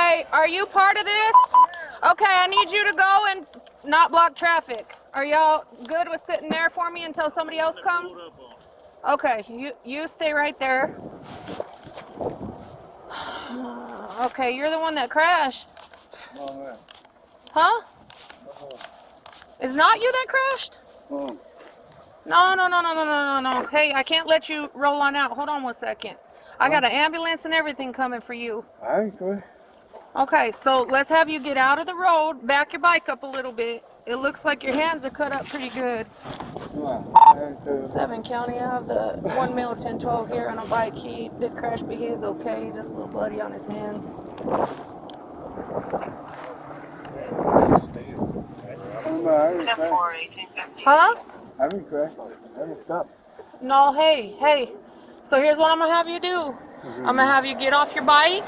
Okay, are you part of this? Okay, I need you to go and not block traffic. Are y'all good with sitting there for me until somebody else comes? Okay, you stay right there. Okay, you're the one that crashed. Huh? It's not you that crashed? No. Hey, I can't let you roll on out. Hold on 1 second. I got an ambulance and everything coming for you. Okay, so let's have you get out of the road, back your bike up a little bit. It looks like your hands are cut up pretty good. 7 County, I have the 1 male 1012 here on a bike. He did crash, but he is okay. Just a little bloody on his hands. Huh? I haven't crashed. I haven't stopped. No, hey. So here's what I'm going to have you do. I'm going to have you get off your bike.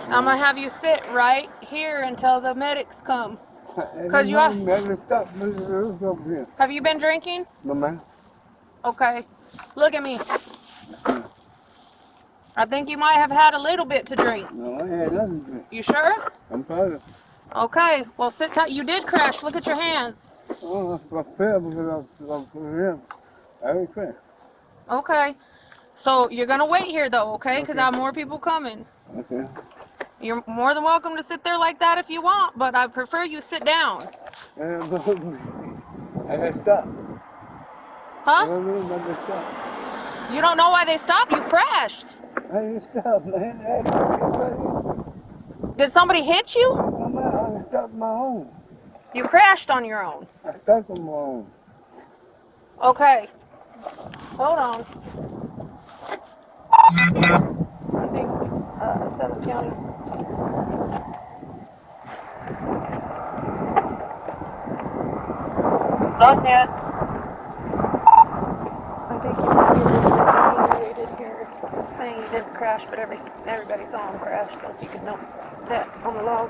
I'm going to have you sit right here until the medics come. Because you are... Have you been drinking? No, man. Okay. Look at me. I think you might have had a little bit to drink. No, I had nothing to drink. You sure? I'm positive. Okay. Well, sit tight. You did crash. Look at your hands. Oh, I fell because I haven't crashed. Okay. So you're going to wait here, though, okay? Because I have more people coming. Okay. You're more than welcome to sit there like that if you want, but I prefer you sit down. I got stopped. Huh? I got stopped. You don't know why they stopped? You crashed. I didn't stop, man. Did somebody hit you? I stopped my own. You crashed on your own. I stopped on my own. Okay. Hold on. I think 7 County. Not yet. I think you might be humiliated here, saying you didn't crash, but everybody saw him crash. So if you could note that on the log.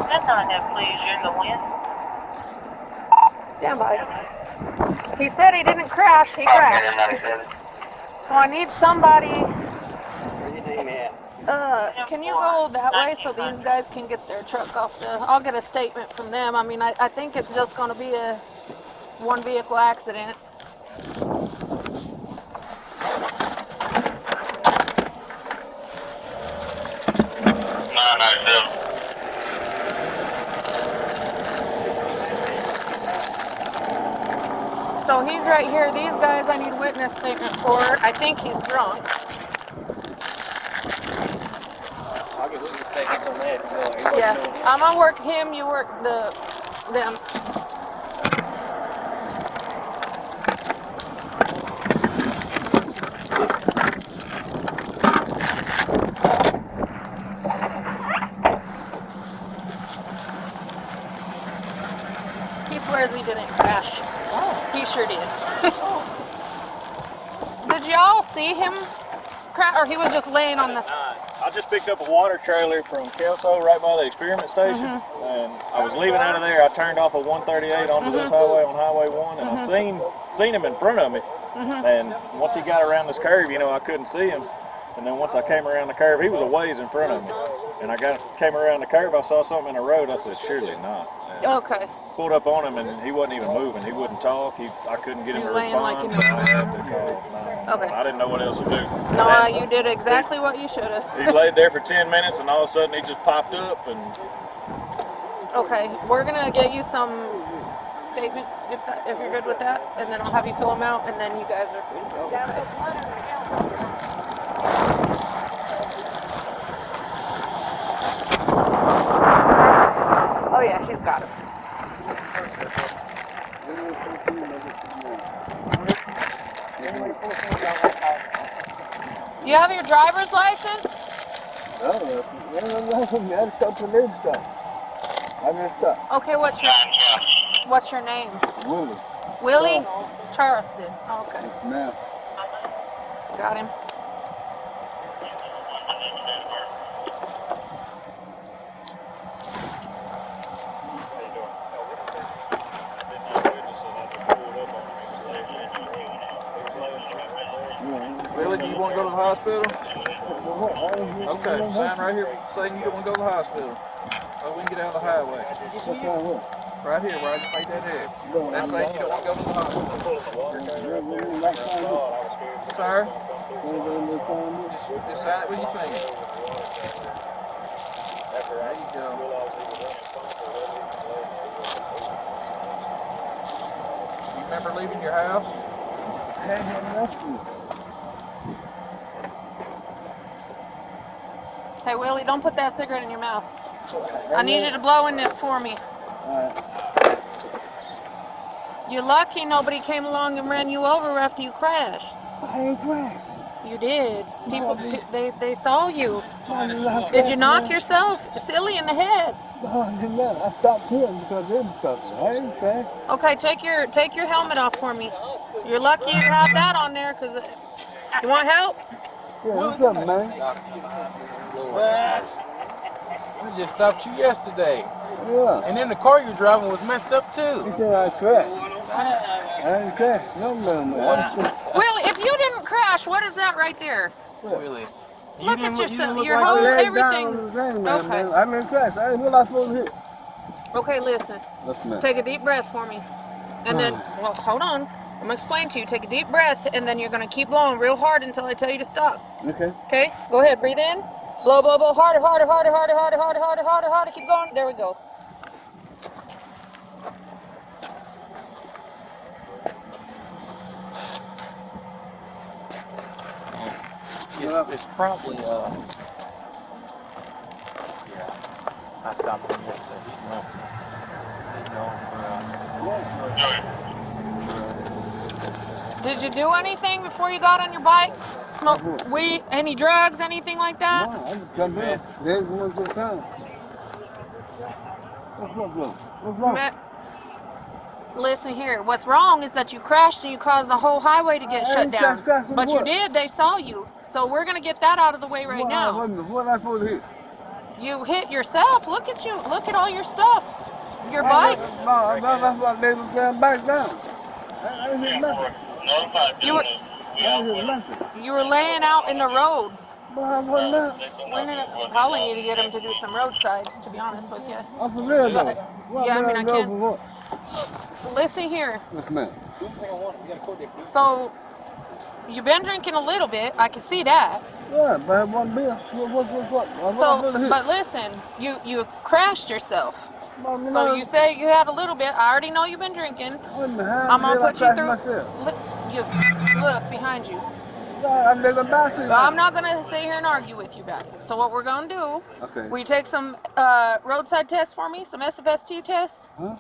That's not that, please. You're in the wind. Stand by. He said he didn't crash. He crashed. So I need somebody. Can you go that way so these guys can get their truck off the... I'll get a statement from them. I mean, I think it's just going to be a one vehicle accident. So he's right here. These guys I need witness statement for. I think he's drunk. I'll get witness statements on that. Yeah, I'm gonna work him. You work them. He swears he didn't crash. He sure did. Did y'all see him crash, or he was just laying on the... I just picked up a water trailer from Kelso right by the experiment station, and I was leaving out of there. I turned off of 138 onto this highway on Highway 1, and I seen him in front of me. And once he got around this curve, you know, I couldn't see him. And then once I came around the curve, he was a ways in front of me. And I came around the curve, I saw something in the road. I said, surely not. And Okay. pulled up on him, and he wasn't even moving. He wouldn't talk. I couldn't get him to Laying like respond. you So I had to call. Okay. I didn't know what else to do. No, you did exactly what you should have. He laid there for 10 minutes, and all of a sudden he just popped up. And Okay, we're gonna get you some statements if you're good with that, and then I'll have you fill them out, and then you guys are free to go. Oh yeah, she's got him. You have your driver's license? No, I stopped for this stuff. I messed up. Okay, what's your name? Willie. Willie Charleston. Oh, okay, Now. got him. Willie, do you want to go to the hospital? sign right here saying you don't want to go to the hospital. So we can get out of the highway. What's wrong with it? Right here, where I just made that X. That's saying you don't want to go to the hospital. Sir? Just sign it with your finger. There you go. You remember leaving your house? I had nothing. Hey, Willie, don't put that cigarette in your mouth. I need you to blow in this for me. You're lucky nobody came along and ran you over after you crashed. I ain't crashed. You did. People, they saw you. Did you knock yourself silly in the head? No, I did not. I stopped him because they were stopping. I ain't crashed. Okay, take your helmet off for me. You're lucky you have that on there, cause you want help? Yeah, what's up, man? I just stopped you yesterday. Yeah. And then the car you're driving was messed up too. He said I crashed. I ain't crashed. No, man. Willie, if you didn't crash, what is that right there? Really? Look at yourself. Your I whole laid everything. down on the thing, man. Okay. I didn't crash. I ain't what I supposed to hit. Okay, listen. Yes, ma'am. Take a deep breath for me. And then, well, hold on. I'm going to explain to you. Take a deep breath, and then you're going to keep blowing real hard until I tell you to stop. Okay. Okay? Go ahead. Breathe in. Blow, blow, blow. Harder, harder, harder, harder, harder, harder, harder, harder, harder. Keep going. There we go. It's probably, yeah. I stopped him yesterday. He's known for, Did you do anything before you got on your bike? Smoke weed? Any drugs? Anything like that? No, I just come here. They going to town. What's wrong, bro? What's wrong? Listen here. What's wrong is that you crashed and you caused the whole highway to get shut down. But you did. They saw you. So we're going to get that out of the way right now. What am I supposed to hit? You hit yourself. Look at you. Look at all your stuff. Your bike. No, that's why they was going back down. I ain't hit nothing. You were laying out in the road. Well, I wasn't there. We're gonna probably need to get him to do some roadsides, to be honest with you. I'm for real though. Yeah, I mean, I can't. What? Listen here. Yes, ma'am. So, you've been drinking a little bit. I can see that. Yeah, but I had one beer. What? So, but listen, you crashed yourself. So you say you had a little bit. I already know you've been drinking. I'm gonna put you through. Look behind you. I'm not gonna sit here and argue with you about it. So what we're gonna do? Okay. Will you take some roadside tests for me? Some SFST tests? Huh?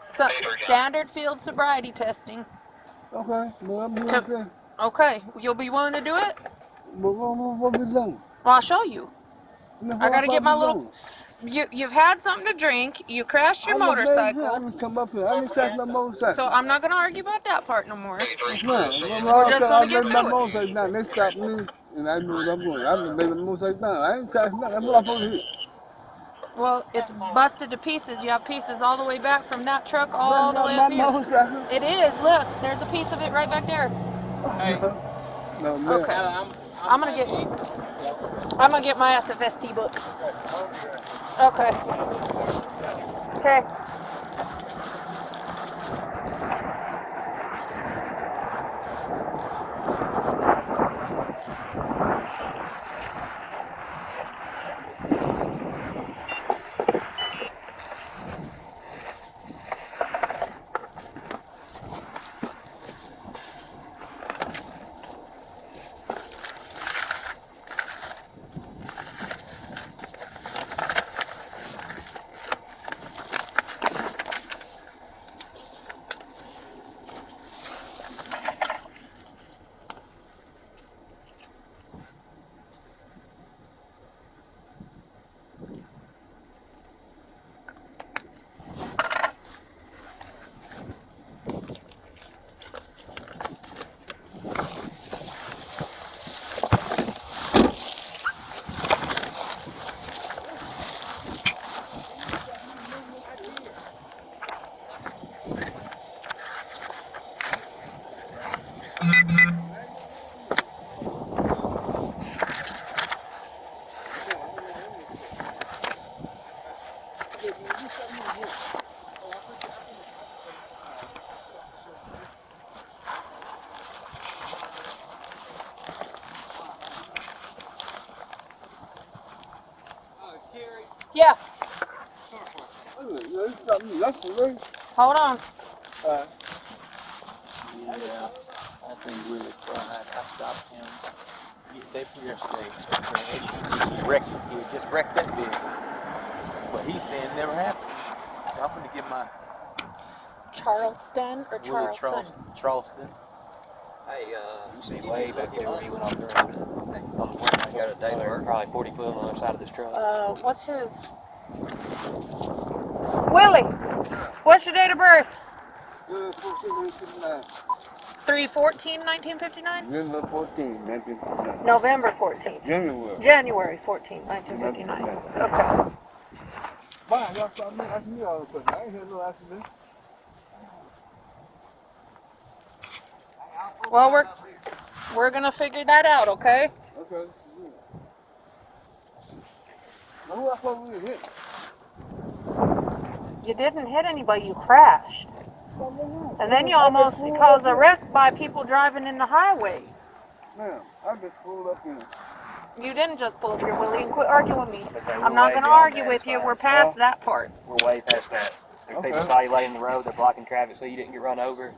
Some standard field sobriety testing. Okay. Well, I'm doing Okay. You'll be willing to do it? What we doing? Well, I'll show you. I gotta get my little. You've had something to drink. You crashed your motorcycle. I just come up here. I didn't crash my motorcycle. So I'm not gonna argue about that part no more. We're just gonna get through it. Motorcycle down. They stopped me, and I knew what I'm going. I just made the motorcycle down. I ain't crashed nothing. That's what I'm supposed to hit. Well, it's busted to pieces. You have pieces all the way back from that truck all the way up here. Motorcycle. It is. Look, there's a piece of it right back there. Hey. No, man. Okay. I'm gonna get my SFST book. Okay. Okay. Yeah. You stopped me yesterday. Hold on. Yeah, I think Willie tried. I stopped him day before yesterday. He had just wrecked that vehicle. But he's saying it never happened. So I'm going to give my Charleston or Willie Charleston? Charleston. Hey, You see way back there where he went off the road. I got a day work. Probably 40 foot on the other side of this truck. What's his? Willie, what's your date of birth? 3/14/1959? November 14, 1959. November 14th. January. January 14th, 1959. Okay. Fine, y'all stopped me. I knew all the I ain't had no accident. Well, we're gonna figure that out, okay? Okay. Now who I supposed to hit? You didn't hit anybody, you crashed. And then you almost caused a wreck by people driving in the highway. Ma'am, I just pulled up in. You didn't just pull up your Willie and quit arguing with me. I'm not gonna argue with you, we're past that part. We're way past that. There's Okay. people saw you laying in the road, they're blocking traffic so you didn't get run over.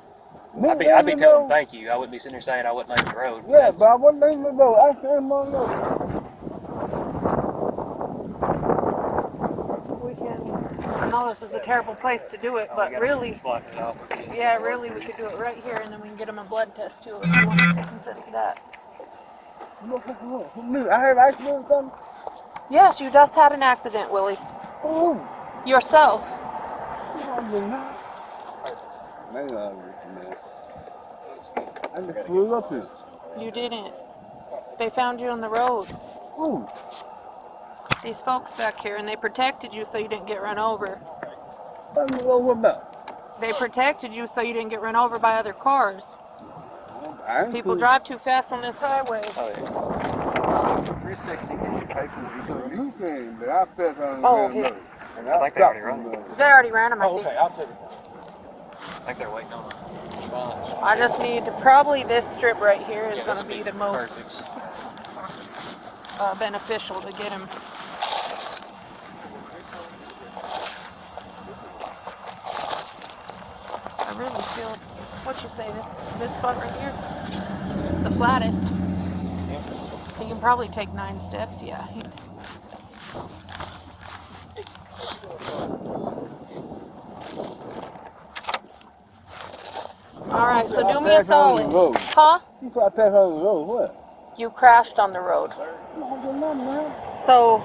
No, I'd be telling them thank you. I wouldn't be sitting there saying I wouldn't lay in the road. Yeah, but I wasn't letting it go. I came on up. We can. I know this is a terrible place to do it, but really, yeah, really, we could do it right here, and then we can get them a blood test too if you want to consider that. I had an accident or something? Yes, you just had an accident, Willie. Oh, Yourself. I did not. Man, I just pulled up here. You didn't. They found you on the road. Ooh. These folks back here, and they protected you so you didn't get run over. I don't know what about. They protected you so you didn't get run over by other cars. I ain't People cool. drive too fast on this highway. Oh, yeah. 360 You saying that I felt on the Oh, damn his- road. And I think they already run it. They already ran them, I think. I'll take it. I think they're waiting on a response. I just need to, probably this strip right here is Yeah, going this to would be the most beneficial to get him. I really feel, what you say, this spot right here, it's the flattest. He can probably take 9 steps, yeah. Alright, so do me a solid. Huh? You thought I passed on the road, what? You crashed on the road. No, I did not, man. So,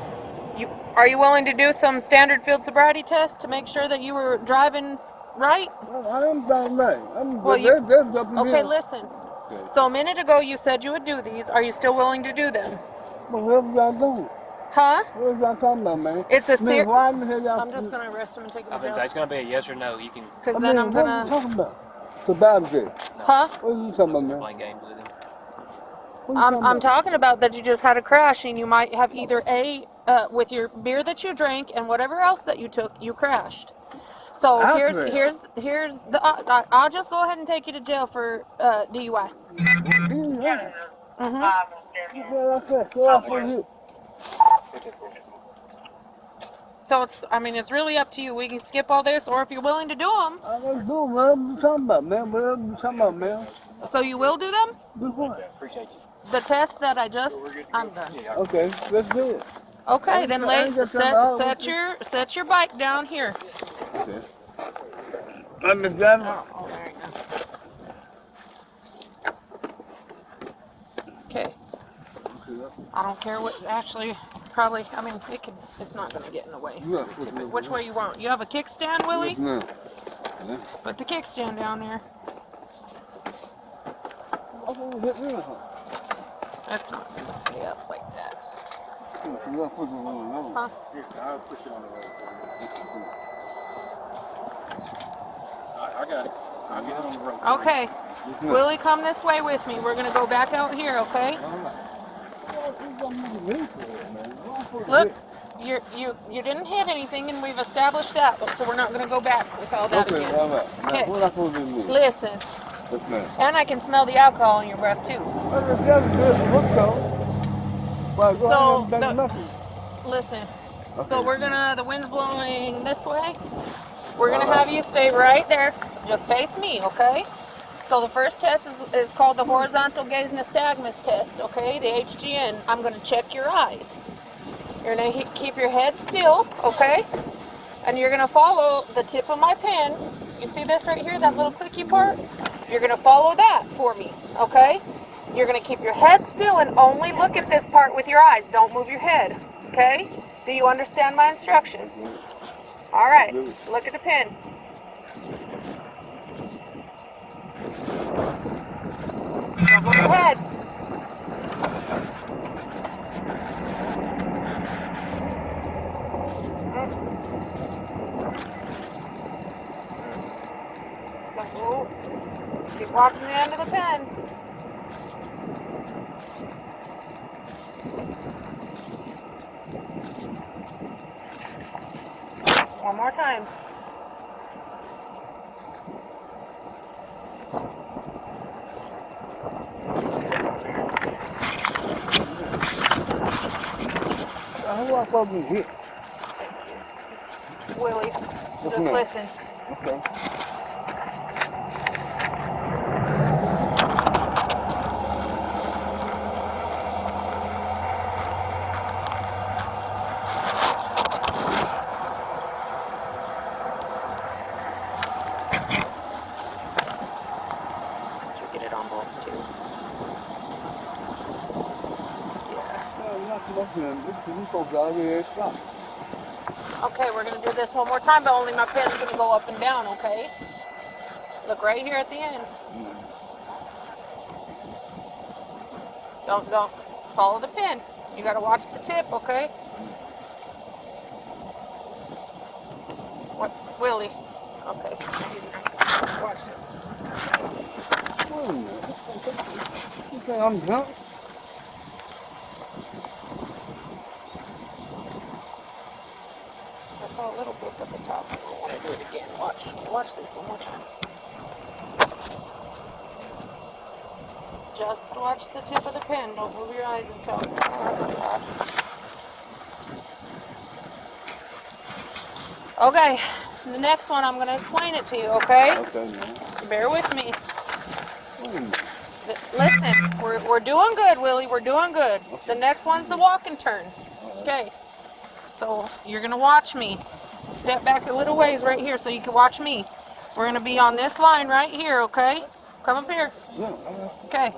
are you willing to do some standard field sobriety tests to make sure that you were driving right? I am down right. I'm Well, they're jumping Okay, in. listen. So a minute ago you said you would do these. Are you still willing to do them? What the hell y'all doing? Huh? What y'all talking about, man? It's a Man, why in the hell y'all... I'm just gonna arrest him and take him I to would say jail. it's going to be a yes or no. You can Because I then mean, I'm what are you gonna. talking about? Sobriety. Huh? What are you talking about, man? play games with him. What are you I'm talking about that you just had a crash and you might have either with your beer that you drank and whatever else that you took, you crashed. So I here's crashed. the I'll just go ahead and take you to jail for DUI. DUI? Mhm. What the hell I said? Go off over here. So it's really up to you. We can skip all this, or if you're willing to do them. I was doing what you talking about, man. What you talking about, man? So you will do them? Do what? Appreciate you. The test that I'm done. Okay, let's do it. Okay, then I ain't got time to set your bike down here. Okay. I'm just driving. Oh, there you go. Okay. I don't care what. Actually, probably. It's not gonna get in the way. So Yeah. tip it. Which way you want? You have a kickstand, Willie? No. Put the kickstand down there. That's not gonna stay up like that. Huh? I'll push it on the road. I got it. I'll get it on the road. Okay. Willie, come this way with me. We're gonna go back out here, okay? Look, you didn't hit anything, and we've established that, so we're not gonna go back with all that Okay, again. all right. Okay. Now, what I supposed to do? Listen, Yes, ma'am. and I can smell the alcohol in your breath too. I just got to do it. What though? Well, go So, ahead and the- nothing. Listen, So we're gonna, the wind's blowing this way. We're gonna have you stay right there. Just face me, okay? So the first test is called the horizontal gaze nystagmus test, okay? The HGN. I'm gonna check your eyes. You're gonna keep your head still, okay? And you're gonna follow the tip of my pen. You see this right here, that little clicky part? You're gonna follow that for me, okay? You're gonna keep your head still and only look at this part with your eyes. Don't move your head, okay? Do you understand my instructions? All right, look at the pen. Don't move your head. Don't move. Keep watching the end of the pen. One more time. Who I supposed to hit? Willie, just ma'am. listen. Okay. Get it on both too. Okay, we're gonna do this one more time, but only my pen's gonna go up and down, okay? Look right here at the end. Don't follow the pen. You gotta watch the tip, okay? What, Willie? Okay. Watch it. Wait a minute. You say I'm drunk? I saw a little book at the top. I don't want to do it again. Watch this one more time. Just watch the tip of the pen. Don't move your eyes until. Okay, the next one I'm going to explain it to you, okay? Okay, man. Bear with me. Wait a minute. Listen, we're doing good, Willie. We're doing good. The next one's the walk and turn. Okay. So you're going to watch me. Step back a little ways right here so you can watch me. We're going to be on this line right here, okay? Come up here. Okay.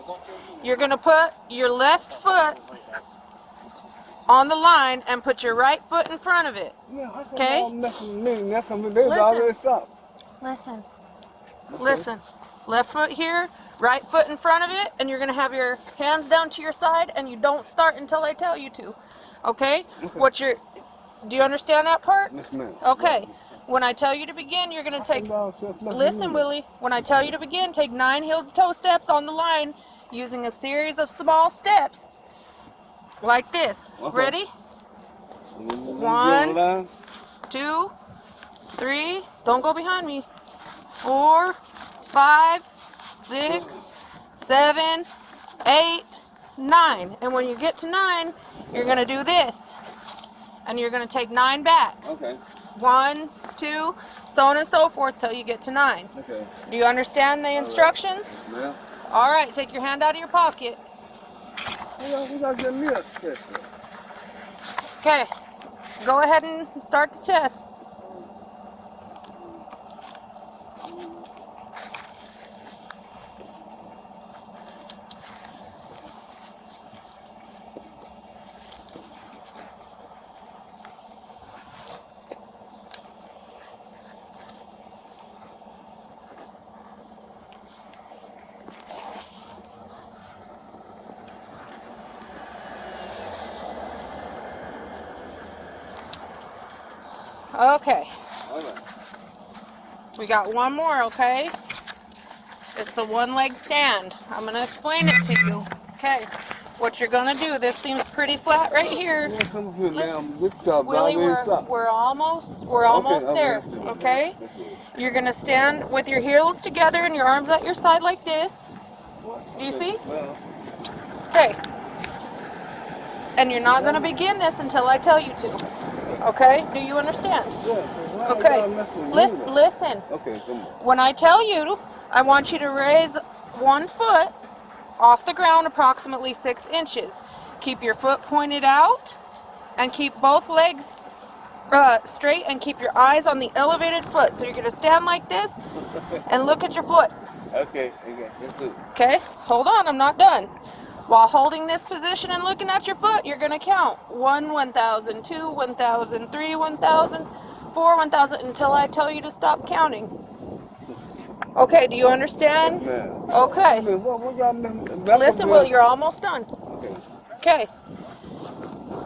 You're going to put your left foot on the line and put your right foot in front of it. Okay? Listen. Listen. Left foot here, right foot in front of it, and you're going to have your hands down to your side, and you don't start until I tell you to. Okay? Do you understand that part? Yes, ma'am. Okay. When I tell you to begin, you're going to take... Listen, Willie. When I tell you to begin, take 9 heel-to-toe steps on the line using a series of small steps like this. Okay. Ready? 1, 2, 3. Don't go behind me. 4, 5, 6, 7, 8, 9. And when you get to 9, you're going to do this. And you're going to take 9 back. Okay. 1, 2, so on and so forth till you get to 9. Okay. Do you understand the instructions? Yeah. All right, take your hand out of your pocket. We got to get me a test. Okay, go ahead and start the test. Okay. We got one more, okay? It's the one-leg stand. I'm going to explain it to you. Okay. What you're going to do, this seems pretty flat right here. Willie, we're almost there, okay? You're going to stand with your heels together and your arms at your side like this. Do you see? Okay. And you're not going to begin this until I tell you to. Okay? Do you understand? Yeah. Okay. Listen. Okay, come on. When I tell you, I want you to raise 1 foot off the ground approximately 6 inches. Keep your foot pointed out and keep both legs straight and keep your eyes on the elevated foot. So you're going to stand like this and look at your foot. Okay, let's do it. Okay? Hold on, I'm not done. While holding this position and looking at your foot, you're going to count 1, 1,000, 2, 1,000, 3, 1,000, 4, 1,000 until I tell you to stop counting. Okay, do you understand? Okay. Listen, Will, you're almost done. Okay.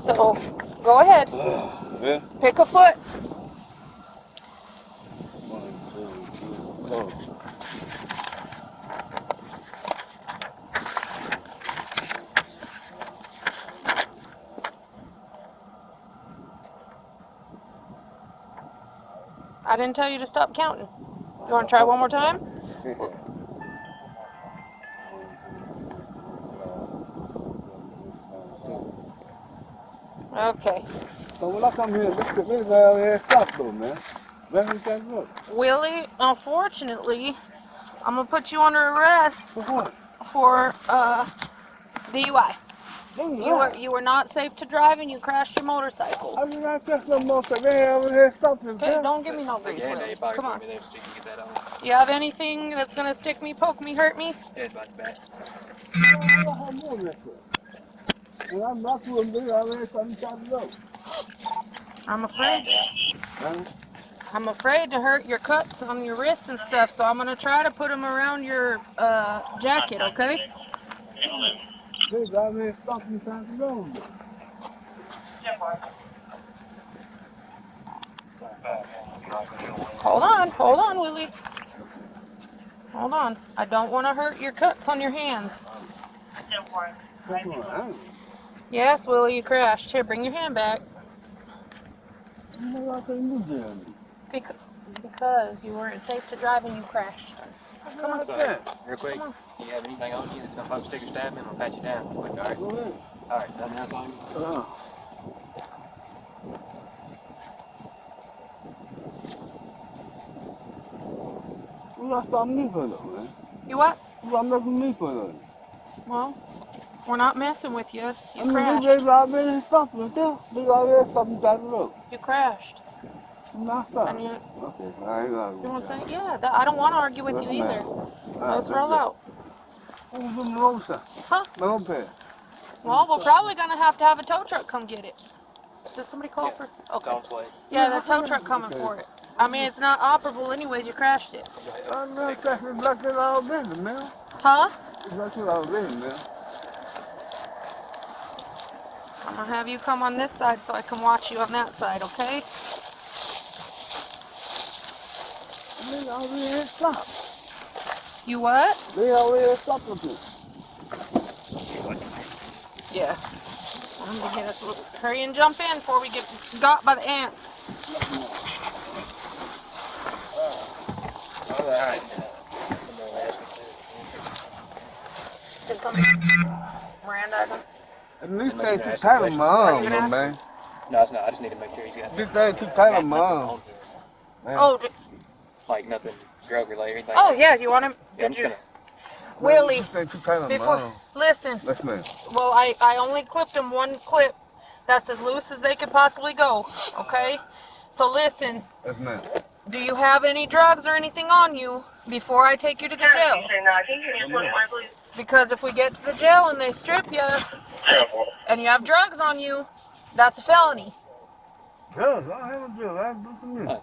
So, go ahead. Yeah. Pick a foot. 1, 2, 3, 4. I didn't tell you to stop counting. You want to try one more time? Okay. So when I come here, this guy over here stop though, man. Let me take a look. Willie, unfortunately, I'm going to put you under arrest For what? for DUI. You were not safe to drive and you crashed your motorcycle. I did not catch no motorcycle. They over here stopping. Okay, don't give me no grief, Yeah, Willie. you probably Come on. told me that, so you can get that on. You have anything that's going to stick me, poke me, hurt me? Head by the back. And I'm not doing this. I already started to go. I'm afraid to hurt your cuts on your wrists and stuff, so I'm going to try to put them around your jacket, okay? This guy already stopped me trying to go. Hold on, Willie. Hold on. I don't want to hurt your cuts on your hands. Yes, Willie, you crashed. Here, bring your hand back. Because you weren't safe to drive and you crashed. Come on, real quick. Do you have anything on you that's going to poke, stick, or stab me? I'm going to pat you down quick, all right? Go ahead. All right, nothing else on you? You got to stop me for though, man. You what? You got to mess with me for though. Well, we're not messing with you. I You mean, crashed. they already stopped me too. They already stopped me trying to go. You crashed. I'm not stopping. And you Okay, I ain't gonna know what I'm saying? Yeah, I don't want to argue with you either. Let's roll out. Who's doing the road side? Huh? My Moped. Well, we're probably going to have a tow truck come get it. Did somebody call for? It's Okay. on its way. Yeah, the tow truck coming for it. I mean, it's not operable anyways. You crashed it. I'm not catching black in our business, man. Huh? Black in our business, man. I'm going to have you come on this side so I can watch you on that side, okay? They already stopped. You what? They already stopped with me. Yeah. I'm going to get us. Hurry and jump in before we get got by the ants. All right. Did somebody... Miranda, At least they too tight on my arm, though, man. No, it's not. I just need to make sure he's got This thing too tight on my arm. Oh, like nothing drug related or anything. oh yeah, you want him? Yeah, I'm Did just you? gonna. Willie, This thing too tight on my before, arm. listen, Yes, man. well, I only clipped him one clip. That's as loose as they could possibly go, okay? So listen, Yes, man. do you have any drugs or anything on you before I take you to the jail? Because if we get to the jail and they strip you, and you have drugs on you, that's a felony. Drugs? I don't have a drug. I do to me.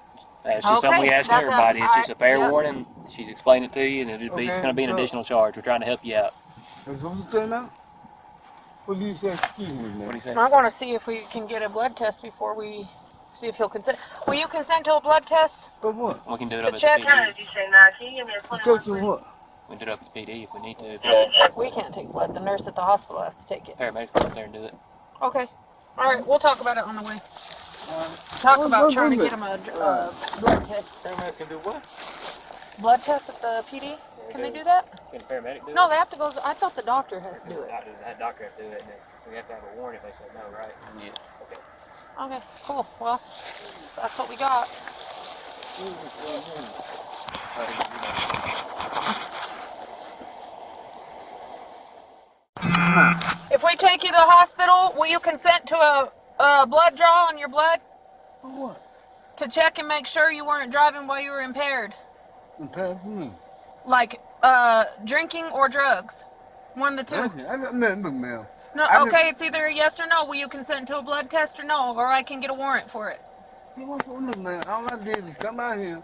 That's just something we Okay, ask that's everybody. It's just a fair yeah. warning. She's explained it to you, and it's going to be an additional charge. We're trying to help you out. That's what you say now? What do you say? Excuse me, man. What do you say? I want to see if we can get a blood test before we see if he'll consent. Will you consent to a blood test? For what? We can do it To up at check- the PD. You take you what? We can do it up at the PD if we need to. We can't take blood. The nurse at the hospital has to take it. Paramedics go up there and do it. Okay. All right, we'll talk about it on the way. Talk about trying to get him a blood test. Paramedics can do what? Blood test at the PD? Can they do that? Can a paramedic do it? No, they have to go. I thought the doctor has to do it. That doctor has to do it, and we have to have a warrant if they say no, right? Yes. Okay. Okay, cool. Well, that's what we got. If we take you to the hospital, will you consent to a blood draw on your blood? For what? To check and make sure you weren't driving while you were impaired. Impaired for me? Like, drinking or drugs. One of the two. I got nothing but ma'am. No, okay, it's either a yes or no. Will you consent to a blood test or no? Or I can get a warrant for it. Look, man, all I did is come out here,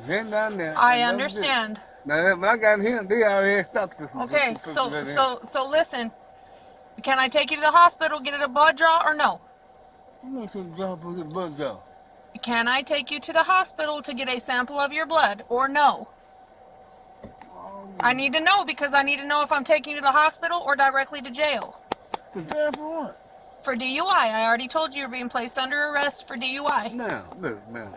head down there. I understand. Now, when I got here, they already stopped this. Okay, so listen. Can I take you to the hospital, get a blood draw, or no? You want to draw for the blood draw? Can I take you to the hospital to get a sample of your blood, or no? I need to know because I need to know if I'm taking you to the hospital or directly to jail. For jail for what? For DUI. I already told you you're being placed under arrest for DUI. Now, look, man.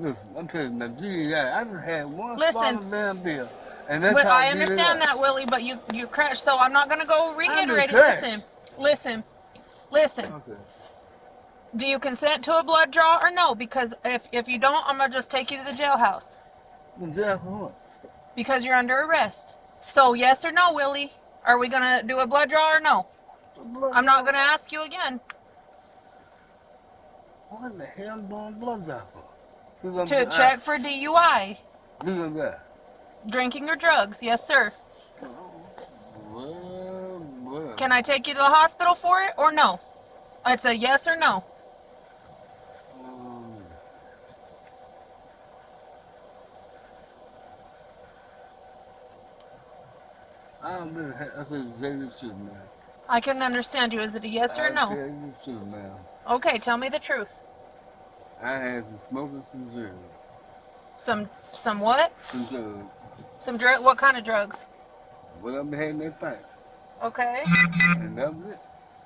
Look, I'm telling you, now, DUI, I just had one Listen, small damn bill. And that's but how I did it understand up. that, Willie, but you crashed, so I'm not going to go reiterate it. crashed. Listen. Okay. Do you consent to a blood draw or no? Because if you don't, I'm going to just take you to the jailhouse. In jail for what? Because you're under arrest. So yes or no, Willie? Are we going to do a blood draw or no? I'm not going to ask you again. What the hell am I doing blood draw for? To check for DUI. Look at that. Drinking or drugs. Yes, sir. Well. Can I take you to the hospital for it or no? It's a yes or no. I don't really have, I can tell you the truth, man. I couldn't understand you. Is it a yes or I no? tell you the truth, man. Okay, tell me the truth. I had some smoking some drugs. Some what? Some drugs. Some drug? What kind of drugs? Whatever had in that pipe. Okay. And that was it.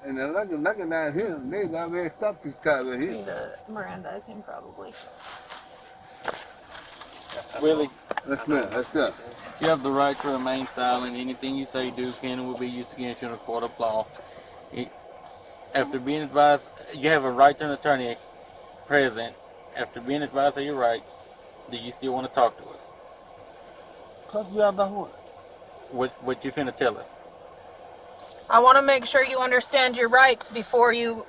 And then looking down here, they already stopped this car right here. Need to Mirandize him probably. Willie, That's up. you have the right to remain silent. Anything you say, do, can, and will be used against you in a court of law. After being advised, you have a right to an attorney present. After being advised of your rights, do you still want to talk to us? Talk to you about what? What you finna tell us? I want to make sure you understand your rights before you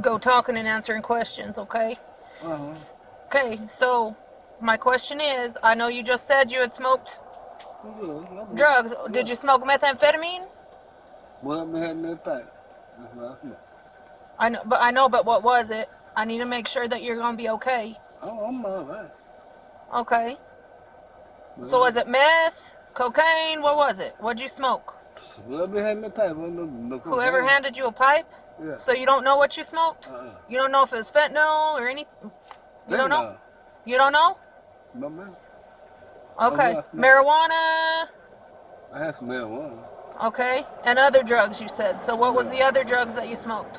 go talking and answering questions, okay? Uh-huh. Okay, so my question is, I know you just said you had smoked drugs. Did you smoke methamphetamine? Whatever had in that pipe. That's what I smoked. I know, but what was it? I need to make sure that you're going to be okay. Oh, I'm all right. Okay. So was it meth, cocaine? What was it? What'd you smoke? Whatever had in that pipe. No Whoever handed you a pipe? Yeah. So you don't know what you smoked? You don't know if it was fentanyl or anything? You don't know? You don't know? No, man. Okay. Oh, yeah. Marijuana? I had some marijuana. Okay. And other drugs you said. So what was the other drugs that you smoked?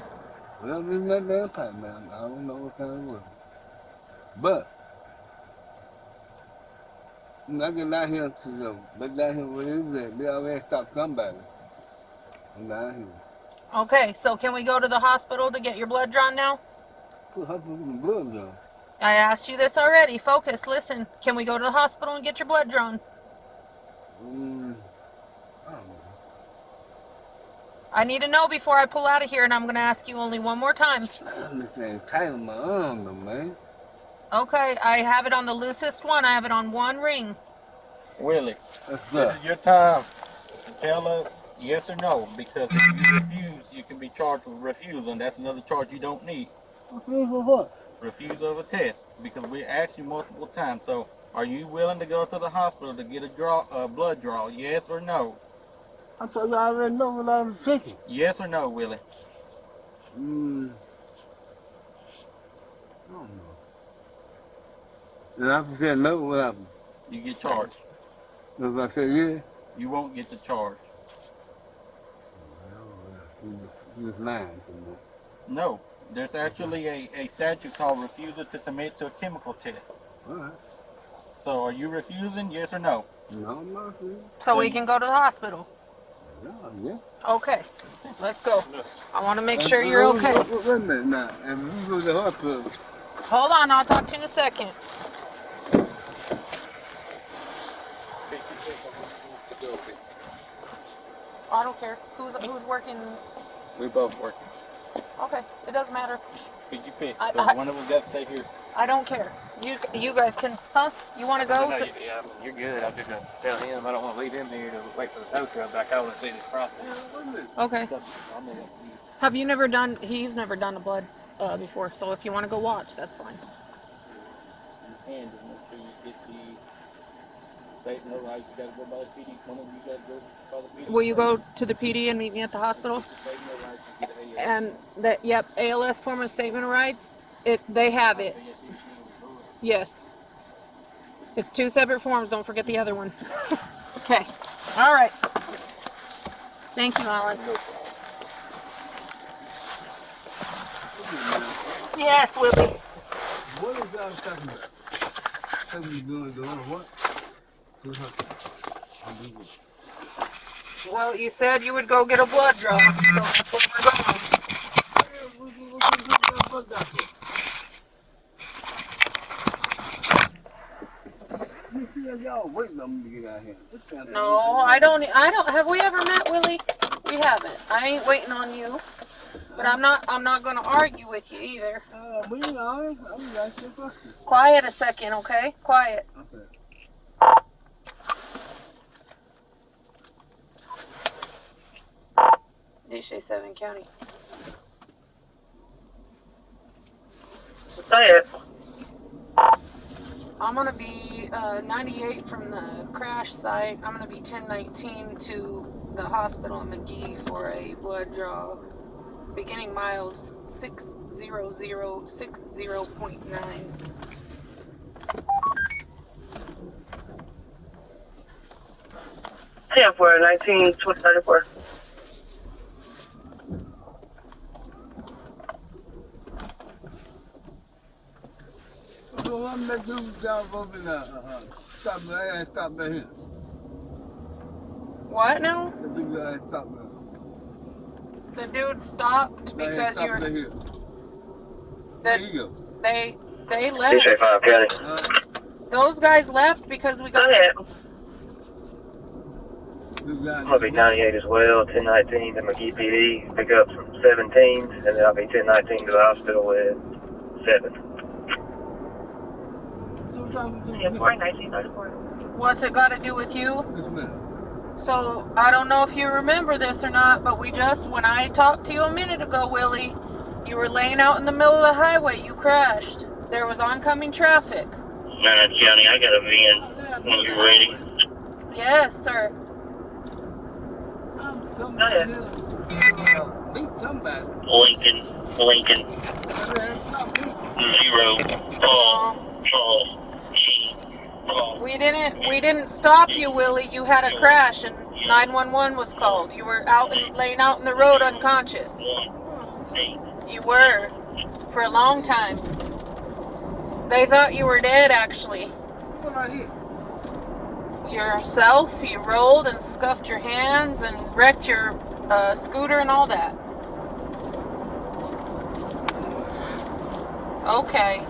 Whatever in that damn pipe, man. I don't know what kind of it was. But, when I get down here to them, down here where it is at, they already stopped somebody. I'm down here. Okay, so can we go to the hospital to get your blood drawn now? Put her some blood on. I asked you this already. Focus, listen. Can we go to the hospital and get your blood drawn? I don't know. I need to know before I pull out of here, and I'm going to ask you only one more time. This ain't tight on my arm, though, man. Okay, I have it on the loosest one. I have it on one ring. Willie, That's this is your time to tell us yes or no, because if you refuse, you can be charged with refusal, and that's another charge you don't need. Refuse for what? Refusal of a test, because we asked you multiple times. So, are you willing to go to the hospital to get a blood draw? Yes or no? I thought you already know what I was thinking. Yes or no, Willie? I don't know. And I said no, what happened? You get charged. If I said yeah, You won't get the charge. he was lying to me. No. There's actually a statute called refusal to submit to a chemical test. All right. So, are you refusing? Yes or no? No, I'm not refusing. So we can go to the hospital. Yeah. Okay, let's go. I want to make sure you're okay. Wait a minute now. And we go to the hospital. Hold on, I'll talk to you in a second. I don't care. Who's working? We both working. Okay, it doesn't matter. Could you pick? I- So I- one of us got to stay here. I don't care. You guys can, huh? You want to go? No, yeah, you're good. I'm just gonna tell him I don't want to leave him here to wait for the tow truck, but I want to see this process. Okay. Have you never done? He's never done a blood before. So if you want to go watch, that's fine. And just make sure you get the state no rights. You got to go by the PD. One of you got to go by the PD. Will you go to the PD and meet me at the hospital? State no rights. You get the And that, yep, ALS form of statement of rights. They have it. Yes. It's 2 separate forms. Don't forget the other one. Okay. All right. Thank you, Alex. Yes, Willie. What is that talking about? Something you doing what? Well, you said you would go get a blood draw, so that's what we're going. Y'all waiting on me to get out here. No, I don't. Have we ever met, Willie? We haven't. I ain't waiting on you, but I'm not going to argue with you either. We know. I'm got your question. Quiet a second, okay? Quiet. Okay. Desha 7 County. Go ahead. I'm gonna be 98 from the crash site. I'm gonna be 1019 to the hospital in McGee for a blood draw. Beginning miles 60060.9. Yeah, for 1934. So I'm that dude's job over there. Stop right here. What now? The big guy stopped there. The dude stopped because stop you're. right here. That There you go. they left. DJ 5 County. Those guys left because we Go got. ahead. Big guy. I'm gonna be 98 as well, 1019 to McGee PD, pick up some 17s, and then I'll be 1019 to the hospital with 7. Yeah, 1934. What's it got to do with you? This man. So I don't know if you remember this or not, but when I talked to you a minute ago, Willie, you were laying out in the middle of the highway. You crashed. There was oncoming traffic. County, I got a VIN when you're ready. Yes, sir. Come Go ahead. Come back. Lincoln, 0, Charles, We didn't stop you, Willie. You had a crash and 911 was called. You were laying out in the road unconscious. 8. You were for a long time. They thought you were dead, actually. What I hit? Yourself, you rolled and scuffed your hands and wrecked your scooter and all that. Okay.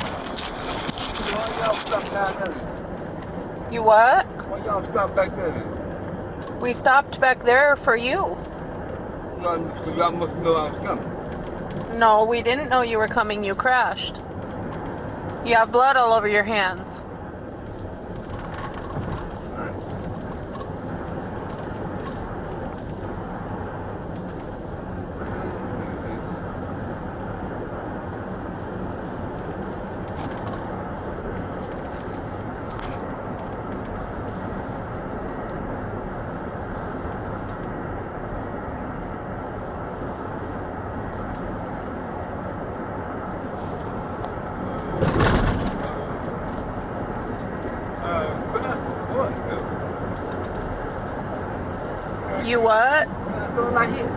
Why y'all stop down there? You what? Why y'all stop back there? We stopped back there for you. Y'all must know I was coming. No, we didn't know you were coming. You crashed. You have blood all over your hands. You what? That's all I hit.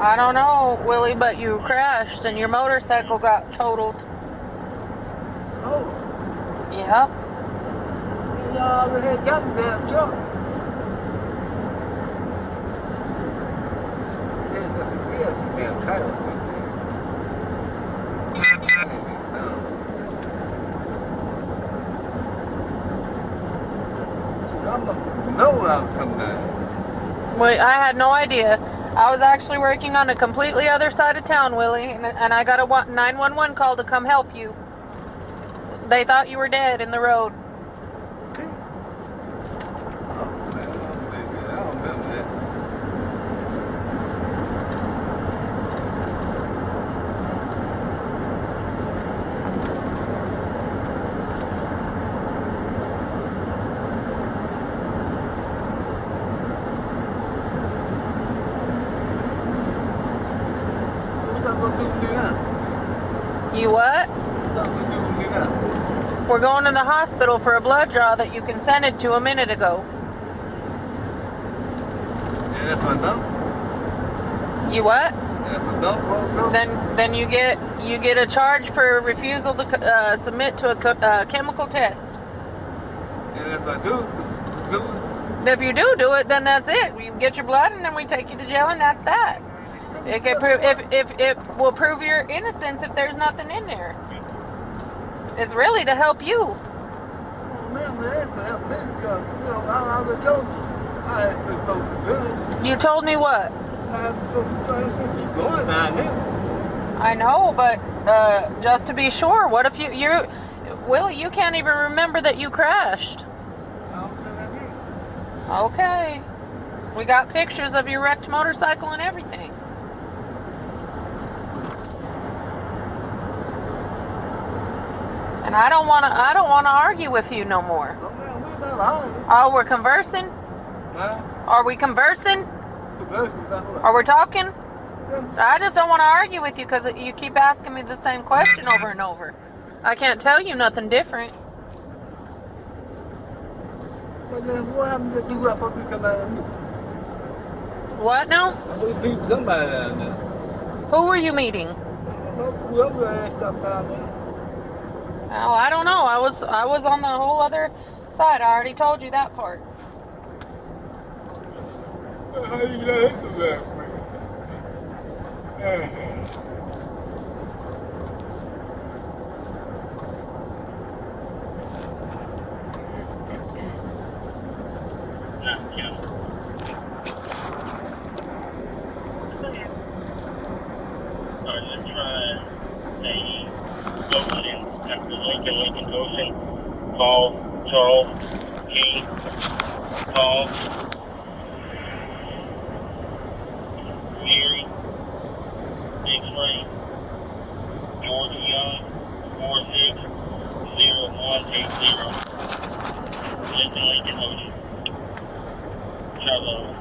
I don't know, Willie, but you crashed and your motorcycle got totaled. Oh, Yep. y'all had got the damn truck. Yeah, some damn tires with I know I was coming down. Wait, I had no idea. I was actually working on a completely other side of town, Willie, and I got a 911 call to come help you. They thought you were dead in the road. Oh, man, I don't remember that. What's that gonna do with me now? You what? What's that gonna do with me now? We're going to the hospital for a blood draw that you consented to a minute ago. And if I don't, You what? go. Then you get a charge for refusal to submit to a chemical test. And if I do it, If you do it, then that's it. You get your blood, and then we take you to jail, and that's that. It can prove if it will prove your innocence if there's nothing in there. It's really to help you. oh man, that's gonna help me because, I already told you. I had been supposed to do it. You told me what? I had been supposed to do it. You're going down there. I know, but just to be sure, what if you Willie, you can't even remember that you crashed. I don't think I did. Okay. We got pictures of your wrecked motorcycle and everything. And I don't want to argue with you no more. Oh man, we're not arguing. Oh, we're conversing? Huh? Are we conversing? Conversing about what? Are we talking? Yeah. I just don't want to argue with you because you keep asking me the same question over and over. I can't tell you nothing different. But then what happened to do up if we come out of me? What now? We beat somebody down there. Who were you meeting? I don't know whoever asked up down there. Well, I don't know. I was on the whole other side. I already told you that part. How you gonna answer that for me? Lincoln Goshen, Paul, Charles, King, Paul, Mary, X-Ray, George Young, 460180, Lincoln Ocean, Charles.